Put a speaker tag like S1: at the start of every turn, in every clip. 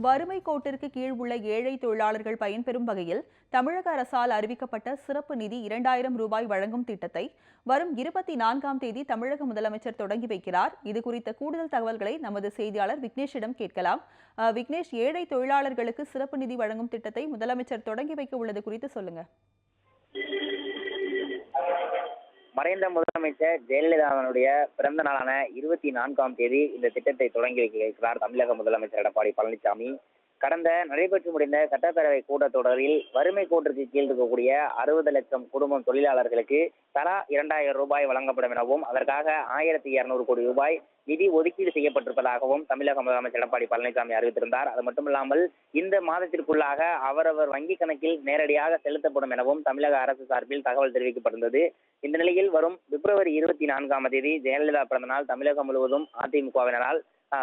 S1: வறுமை கோட்டிற்கு கீழ் உள்ள ஏழை தொழிலாளர்கள் பயன்பெறும் வகையில் தமிழக அரசால் அறிவிக்கப்பட்ட சிறப்பு நிதி 2000 ரூபாய் வழங்கும் திட்டத்தை வரும் 24ஆம் தேதி தமிழக முதலமைச்சர் தொடங்கி வைக்கிறார். இது குறித்த கூடுதல் தகவல்களை நமது செய்தியாளர் விக்னேஷிடம் கேட்கலாம். விக்னேஷ், ஏழை தொழிலாளர்களுக்கு சிறப்பு நிதி வழங்கும் திட்டத்தை முதலமைச்சர் தொடங்கி வைக்க உள்ளது குறித்து சொல்லுங்க.
S2: மறைந்த முதலமைச்சர் ஜெயலலிதாவினுடைய பிறந்த நாளான 24ஆம் தேதி இந்த திட்டத்தை தொடங்கி வைக்க இருக்கிறார் தமிழக முதலமைச்சர் எடப்பாடி பழனிசாமி. கடந்த நடைபெற்று முடிந்த சட்டப்பேரவை கூட்டத்தொடரில் வறுமை கோட்டிற்கு கீழ் இருக்கக்கூடிய 60 லட்சம் குடும்பம் தொழிலாளர்களுக்கு தலா 2000 ரூபாய் வழங்கப்படும் எனவும் அதற்காக 1200 கோடி ரூபாய் நிதி ஒதுக்கீடு செய்யப்பட்டிருப்பதாகவும் தமிழக முதலமைச்சர் எடப்பாடி பழனிசாமி அறிவித்திருந்தார். அது மட்டுமில்லாமல் இந்த மாதத்திற்குள்ளாக அவரவர் வங்கி கணக்கில் நேரடியாக செலுத்தப்படும் எனவும் தமிழக அரசு சார்பில் தகவல் தெரிவிக்கப்பட்டிருந்தது. இந்த நிலையில் வரும் பிப்ரவரி 24ஆம் தேதி ஜெயலலிதா பிறந்த நாள் தமிழகம் முழுவதும் அதிமுகவினரால்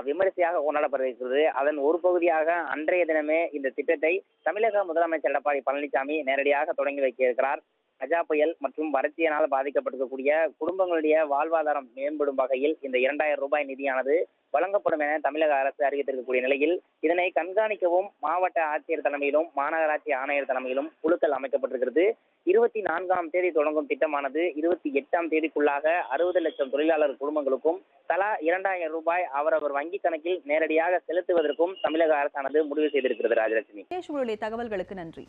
S2: விமரிசையாக கொண்டாடப்பட இருக்கிறது. அதன் ஒரு பகுதியாக அன்றைய தினமே இந்த திட்டத்தை தமிழக முதலமைச்சர் எடப்பாடி பழனிசாமி நேரடியாக தொடங்கி வைக்க இருக்கிறார். கஜா புயல் மற்றும் வறட்சியினால் பாதிக்கப்பட்டிருக்கக்கூடிய குடும்பங்களுடைய வாழ்வாதாரம் மேம்படும் வகையில் இந்த 2000 ரூபாய் நிதியானது வழங்கப்படும் என தமிழக அரசு அறிவித்திருக்கக்கூடிய நிலையில் இதனை கண்காணிக்கவும் மாவட்ட ஆட்சியர் தலைமையிலும் மாநகராட்சி ஆணையர் தலைமையிலும் குழுக்கள் அமைக்கப்பட்டிருக்கிறது. 24ஆம் தேதி தொடங்கும் திட்டமானது 28ஆம் தேதிக்குள்ளாக 60 லட்சம் தொழிலாளர் குடும்பங்களுக்கும் தலா 2000 ரூபாய் அவரவர் வங்கி கணக்கில் நேரடியாக செலுத்துவதற்கும் தமிழக அரசானது முடிவு செய்திருக்கிறது. ராஜலட்சுமி,
S1: உங்களுடைய தகவல்களுக்கு நன்றி.